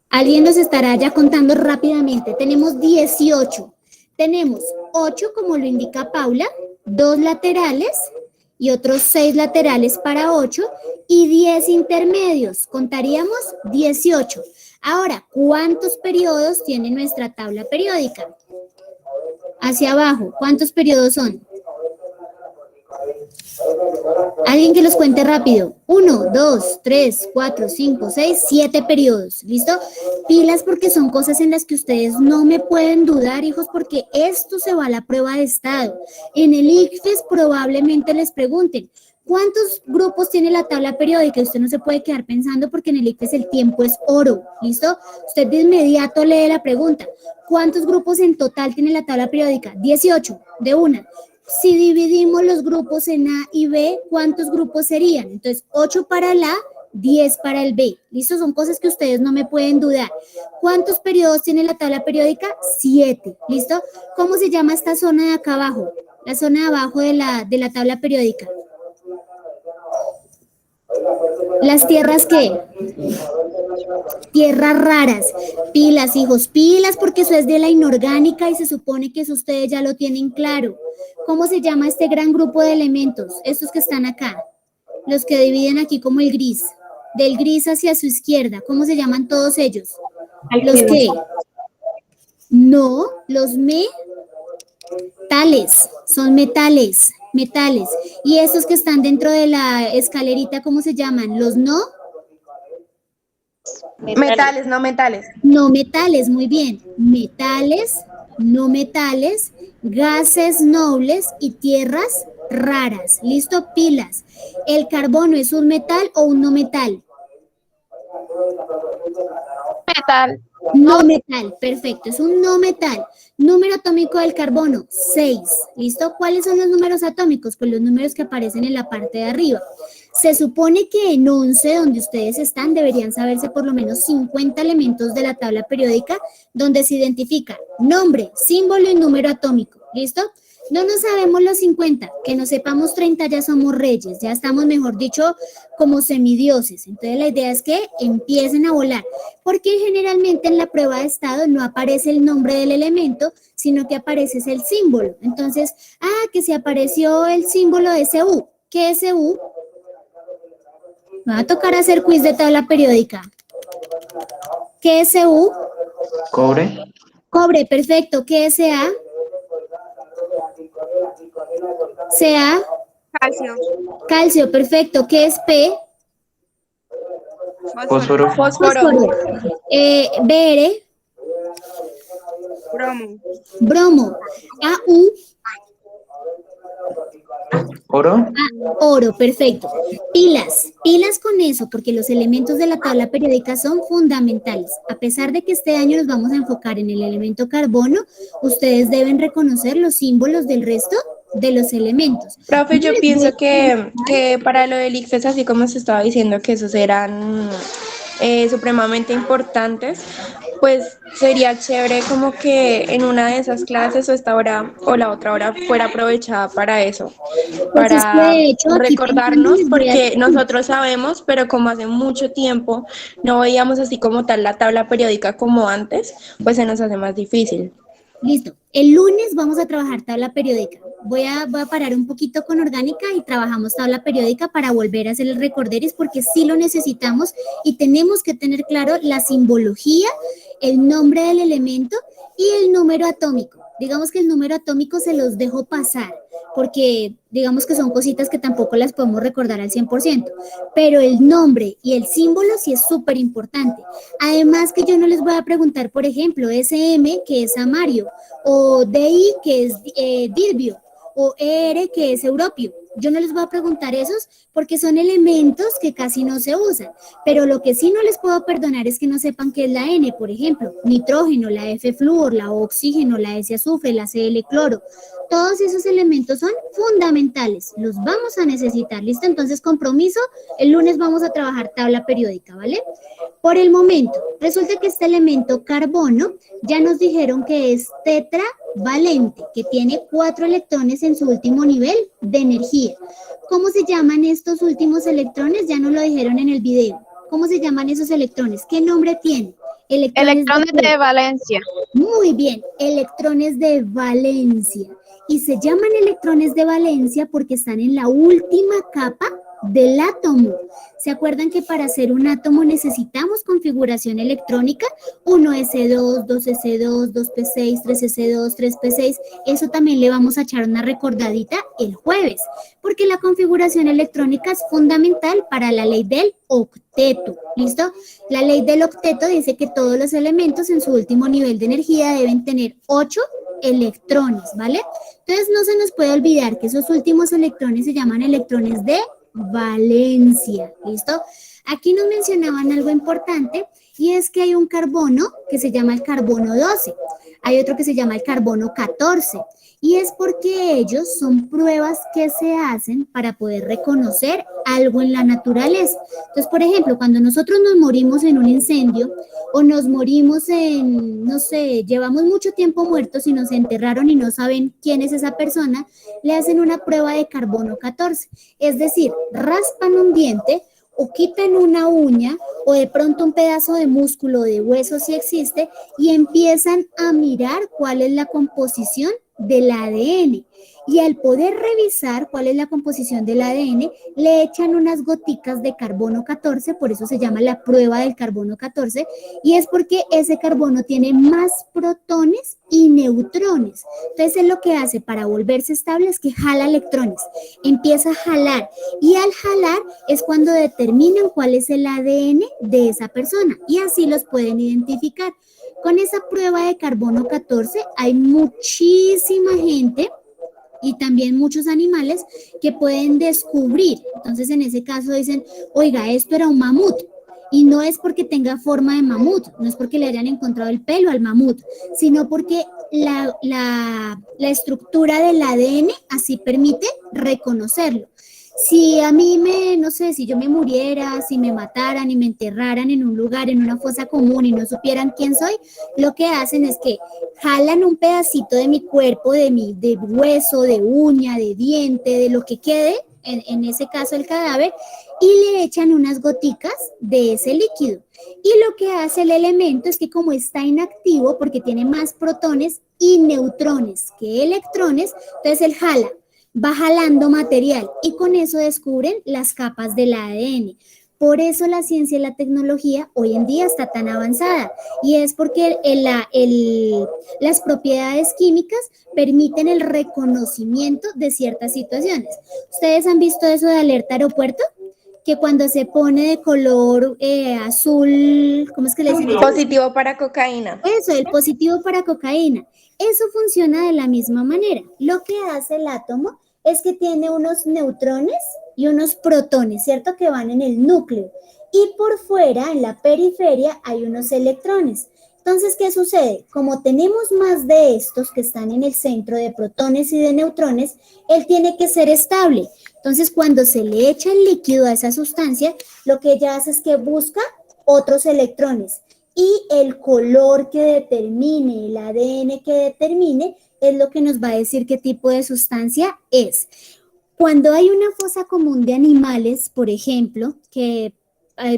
A: Alguien los estará ya contando rápidamente. Tenemos 18. Tenemos 8, como lo indica Paula, 2 laterales y otros 6 laterales para 8 y 10 intermedios. Contaríamos 18. Ahora, ¿cuántos periodos tiene nuestra tabla periódica? Hacia abajo, ¿cuántos periodos son? Alguien que los cuente rápido. 1, 2, 3, 4, 5, 6, 7 periodos. ¿Listo? Pilas porque son cosas en las que ustedes no me pueden dudar, hijos, porque esto se va a la prueba de estado. En el ICFES probablemente les pregunten, ¿cuántos grupos tiene la tabla periódica? Usted no se puede quedar pensando porque en el ICFES el tiempo es oro. ¿Listo? Usted de inmediato lee la pregunta. ¿Cuántos grupos en total tiene la tabla periódica? 18, de una. Si dividimos los grupos en A y B, ¿cuántos grupos serían? Entonces, 8 para el A, 10 para el B. ¿Listo? Son cosas que ustedes no me pueden dudar. ¿Cuántos periodos tiene la tabla periódica? 7. ¿Listo? ¿Cómo se llama esta zona de acá abajo? La zona de abajo de la tabla periódica. ¿Las tierras qué? Tierras raras. Pilas, hijos, pilas, porque eso es de la inorgánica y se supone que eso ustedes ya lo tienen claro. ¿Cómo se llama este gran grupo de elementos? Estos que están acá. Los que dividen aquí como el gris. Del gris hacia su izquierda. ¿Cómo se llaman todos ellos? ¿Los qué? No, los metales. Son metales. Metales. ¿Y esos que están dentro de la escalerita, cómo se llaman? ¿Los no?
C: Metales, no metales.
A: No metales, muy bien. Metales, no metales, gases nobles y tierras raras. ¿Listo? Pilas. ¿El carbono es un metal o un no metal?
C: Metal.
A: No metal, perfecto, es un no metal. Número atómico del carbono, 6. ¿Listo? ¿Cuáles son los números atómicos? Pues los números que aparecen en la parte de arriba. Se supone que en 11, donde ustedes están, deberían saberse por lo menos 50 elementos de la tabla periódica, donde se identifica nombre, símbolo y número atómico. ¿Listo? No nos sabemos los 50, que nos sepamos 30 ya somos reyes, ya estamos, mejor dicho, como semidioses. Entonces la idea es que empiecen a volar, porque generalmente en la prueba de estado no aparece el nombre del elemento, sino que aparece el símbolo. Entonces, que se apareció el símbolo de SU. ¿Qué es SU? Me va a tocar hacer quiz de tabla periódica. ¿Qué es SU?
H: Cobre.
A: Cobre, perfecto. ¿Qué es Ca? Ca.
C: Calcio.
A: Calcio, perfecto. ¿Qué es P?
H: Fósforo.
C: Fósforo.
A: Br.
C: Bromo.
A: Bromo. Au.
H: Oro.
A: Oro, perfecto. Pilas, pilas con eso, porque los elementos de la tabla periódica son fundamentales. A pesar de que este año nos vamos a enfocar en el elemento carbono, ustedes deben reconocer los símbolos del resto de los elementos.
C: Profe, yo pienso que para lo del ICFES, así como se estaba diciendo que esos eran supremamente importantes, pues sería chévere como que en una de esas clases o esta hora o la otra hora fuera aprovechada para eso,
A: Pues es que,
C: para
A: de hecho, aquí
C: recordarnos,
A: pensando, les voy a
C: porque
A: decir-
C: nosotros sabemos, pero como hace mucho tiempo no veíamos así como tal la tabla periódica como antes, pues se nos hace más difícil.
A: Listo. El lunes vamos a trabajar tabla periódica. Voy a parar un poquito con orgánica y trabajamos tabla periódica para volver a hacer el recorderis porque sí lo necesitamos y tenemos que tener claro la simbología, el nombre del elemento y el número atómico. Digamos que el número atómico se los dejo pasar porque digamos que son cositas que tampoco las podemos recordar al 100%, pero el nombre y el símbolo sí es súper importante. Además que yo no les voy a preguntar, por ejemplo, SM, que es Amario, o DI, que es Dilvio, o ER, que es Europio. yo no les voy a preguntar esos porque son elementos que casi no se usan, pero lo que sí no les puedo perdonar es que no sepan qué es la N, por ejemplo, nitrógeno, la F flúor, la O oxígeno, la S azufre, la Cl cloro. Todos esos elementos son fundamentales, los vamos a necesitar, ¿listo? Entonces, compromiso, el lunes vamos a trabajar tabla periódica, ¿vale? Por el momento, resulta que este elemento carbono ya nos dijeron que es tetravalente, que tiene 4 electrones en su último nivel de energía. ¿Cómo se llaman estos últimos electrones? Ya nos lo dijeron en el video. ¿Cómo se llaman esos electrones? ¿Qué nombre tienen?
E: Electrones de valencia.
A: Muy bien, electrones de valencia. Y se llaman electrones de valencia porque están en la última capa del átomo. ¿Se acuerdan que para hacer un átomo necesitamos configuración electrónica? 1s2, 2s2, 2p6, 3s2, 3p6. Eso también le vamos a echar una recordadita el jueves, porque la configuración electrónica es fundamental para la ley del octeto. ¿Listo? La ley del octeto dice que todos los elementos en su último nivel de energía deben tener 8 electrones, ¿vale? Entonces no se nos puede olvidar que esos últimos electrones se llaman electrones de valencia, ¿listo? Aquí nos mencionaban algo importante y es que hay un carbono que se llama el carbono 12, hay otro que se llama el carbono 14 y es porque ellos son pruebas que se hacen para poder reconocer algo en la naturaleza. Entonces, por ejemplo, cuando nosotros nos morimos en un incendio o nos morimos en, no sé, llevamos mucho tiempo muertos y nos enterraron y no saben quién es esa persona, le hacen una prueba de carbono 14. Es decir, raspan un diente o quitan una uña o de pronto un pedazo de músculo, de hueso si existe, y empiezan a mirar cuál es la composición del ADN. Y al poder revisar cuál es la composición del ADN, le echan unas goticas de carbono 14, por eso se llama la prueba del carbono 14, y es porque ese carbono tiene más protones y neutrones. Entonces, él lo que hace para volverse estable es que jala electrones, empieza a jalar, y al jalar es cuando determinan cuál es el ADN de esa persona, y así los pueden identificar. Con esa prueba de carbono 14 hay muchísima gente y también muchos animales que pueden descubrir. Entonces, en ese caso dicen, oiga, esto era un mamut. Y no es porque tenga forma de mamut, no es porque le hayan encontrado el pelo al mamut, sino porque la estructura del ADN así permite reconocerlo. Si a mí no sé, si yo me muriera, si me mataran y me enterraran en un lugar, en una fosa común y no supieran quién soy, lo que hacen es que jalan un pedacito de mi cuerpo, de hueso, de uña, de diente, de lo que quede, en ese caso el cadáver, y le echan unas goticas de ese líquido. Y lo que hace el elemento es que como está inactivo, porque tiene más protones y neutrones que electrones, entonces él jala. Va jalando material y con eso descubren las capas del ADN. Por eso la ciencia y la tecnología hoy en día está tan avanzada y es porque las propiedades químicas permiten el reconocimiento de ciertas situaciones. ¿Ustedes han visto eso de alerta aeropuerto? Que cuando se pone de color azul, ¿cómo es que le dicen?
C: Positivo para cocaína.
A: Eso, el positivo para cocaína. Eso funciona de la misma manera. Lo que hace el átomo es que tiene unos neutrones y unos protones, ¿cierto? Que van en el núcleo. Y por fuera, en la periferia, hay unos electrones. Entonces, ¿qué sucede? Como tenemos más de estos que están en el centro de protones y de neutrones, él tiene que ser estable. Entonces, cuando se le echa el líquido a esa sustancia, lo que ella hace es que busca otros electrones. Y el color que determine, el ADN que determine, es lo que nos va a decir qué tipo de sustancia es. Cuando hay una fosa común de animales, por ejemplo, que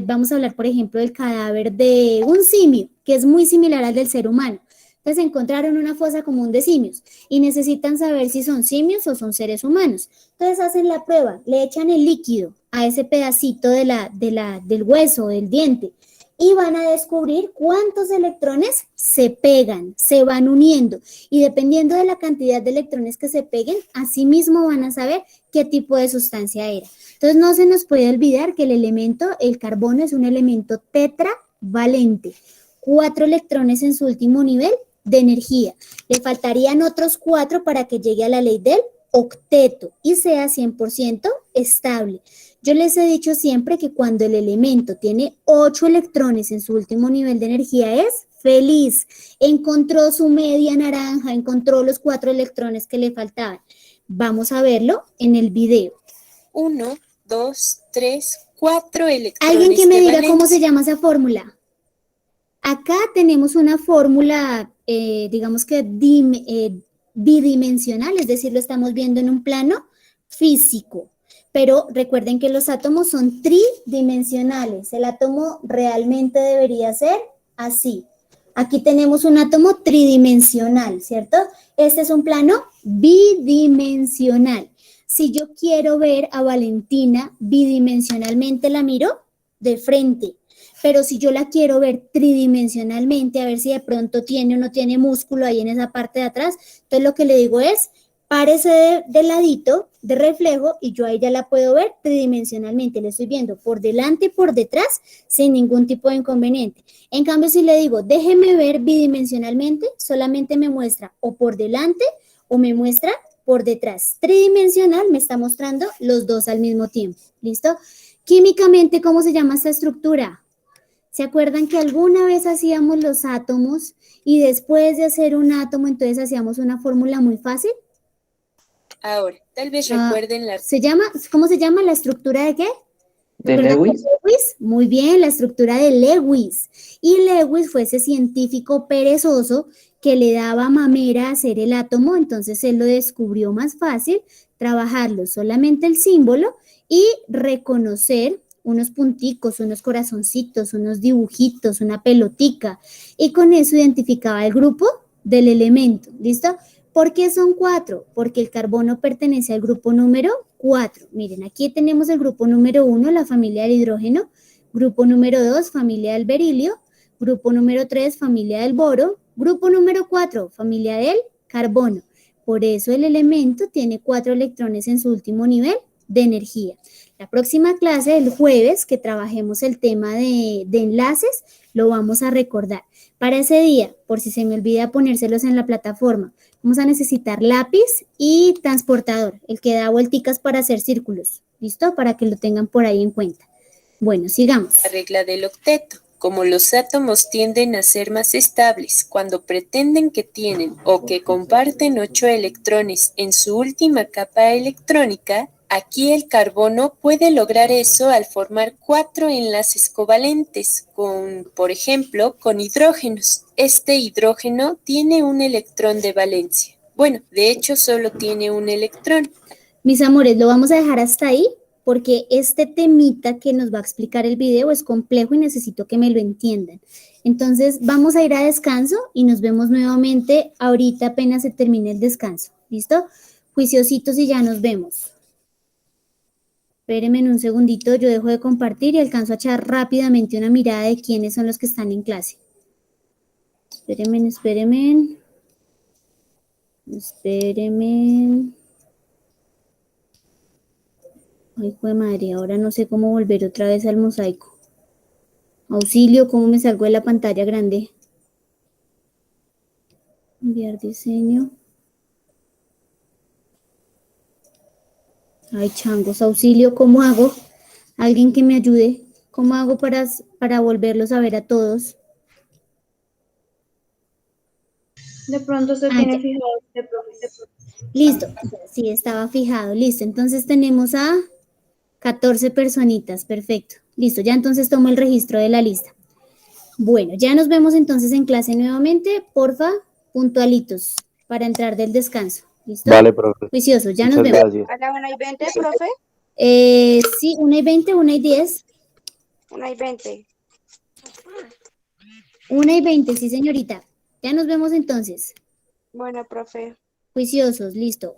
A: vamos a hablar, por ejemplo, del cadáver de un simio, que es muy similar al del ser humano. Entonces encontraron una fosa común de simios y necesitan saber si son simios o son seres humanos. Entonces hacen la prueba, le echan el líquido a ese pedacito del hueso, del diente, y van a descubrir cuántos electrones se pegan, se van uniendo. Y dependiendo de la cantidad de electrones que se peguen, así mismo van a saber qué tipo de sustancia era. Entonces no se nos puede olvidar que el elemento, el carbono, es un elemento tetravalente. 4 electrones en su último nivel de energía. Le faltarían otros 4 para que llegue a la ley del octeto y sea 100% estable. Yo les he dicho siempre que cuando el elemento tiene 8 electrones en su último nivel de energía es feliz. Encontró su media naranja, encontró los 4 electrones que le faltaban. Vamos a verlo en el video.
G: 1, 2, 3, 4 electrones.
A: Alguien que me
G: de
A: diga cómo
G: valencia.
A: se llama esa fórmula. Acá tenemos una fórmula, digamos que bidimensional, es decir, lo estamos viendo en un plano físico. Pero recuerden que los átomos son tridimensionales. El átomo realmente debería ser así. Aquí tenemos un átomo tridimensional, ¿cierto? Este es un plano bidimensional. Si yo quiero ver a Valentina bidimensionalmente, la miro de frente. Pero si yo la quiero ver tridimensionalmente, a ver si de pronto tiene o no tiene músculo ahí en esa parte de atrás, entonces lo que le digo es, párese de ladito, de reflejo, y yo ahí ya la puedo ver tridimensionalmente. Le estoy viendo por delante y por detrás sin ningún tipo de inconveniente. En cambio, si le digo, déjeme ver bidimensionalmente, solamente me muestra o por delante o me muestra por detrás. Tridimensional me está mostrando los dos al mismo tiempo. ¿Listo? Químicamente, ¿cómo se llama esta estructura? ¿Se acuerdan que alguna vez hacíamos los átomos y después de hacer un átomo, entonces hacíamos una fórmula muy fácil?
G: Ahora, tal vez recuerden la...
A: ¿Cómo se llama? ¿La estructura de qué?
H: ¿De Lewis?
A: Muy bien, la estructura de Lewis. Y Lewis fue ese científico perezoso que le daba mamera a hacer el átomo, entonces él lo descubrió más fácil, trabajarlo solamente el símbolo y reconocer unos punticos, unos corazoncitos, unos dibujitos, una pelotica, y con eso identificaba el grupo del elemento, ¿listo? ¿Por qué son 4? Porque el carbono pertenece al grupo número 4. Miren, aquí tenemos el grupo número 1, la familia del hidrógeno, grupo número 2, familia del berilio, grupo número 3, familia del boro, grupo número 4, familia del carbono. Por eso el elemento tiene 4 electrones en su último nivel de energía. La próxima clase, el jueves, que trabajemos el tema de enlaces, lo vamos a recordar. Para ese día, por si se me olvida ponérselos en la plataforma, vamos a necesitar lápiz y transportador, el que da vuelticas para hacer círculos. ¿Listo? Para que lo tengan por ahí en cuenta. Bueno, sigamos.
G: La regla del octeto. Como los átomos tienden a ser más estables cuando pretenden que tienen o que comparten 8 electrones en su última capa electrónica, aquí el carbono puede lograr eso al formar 4 enlaces covalentes con, por ejemplo, con hidrógenos. Este hidrógeno tiene un electrón de valencia. Bueno, de hecho solo tiene un electrón.
A: Mis amores, lo vamos a dejar hasta ahí porque este temita que nos va a explicar el video es complejo y necesito que me lo entiendan. Entonces vamos a ir a descanso y nos vemos nuevamente ahorita apenas se termine el descanso. ¿Listo? Juiciositos y ya nos vemos. Espérenme un segundito, yo dejo de compartir y alcanzo a echar rápidamente una mirada de quiénes son los que están en clase. Espérenme. Ay, jue madre, ahora no sé cómo volver otra vez al mosaico. Auxilio, ¿cómo me salgo de la pantalla grande? Enviar diseño. Ay, changos, auxilio, ¿cómo hago? Alguien que me ayude. ¿Cómo hago para volverlos a ver a todos?
E: De pronto se tiene fijado este profe.
A: Listo, sí, estaba fijado, listo. Entonces tenemos a 14 personitas, perfecto. Listo, ya entonces tomo el registro de la lista. Bueno, ya nos vemos entonces en clase nuevamente. Porfa, puntualitos para entrar del descanso. ¿Listo?
F: Vale, profe.
A: Juiciosos, ya
F: Muchas
A: nos vemos.
F: gracias.
I: ¿A la 1:20, profe?
A: Sí, 1:20, 1:10.
I: 1:20.
A: 1:20, sí, señorita. Ya nos vemos entonces.
I: Bueno, profe.
A: Juiciosos, listo.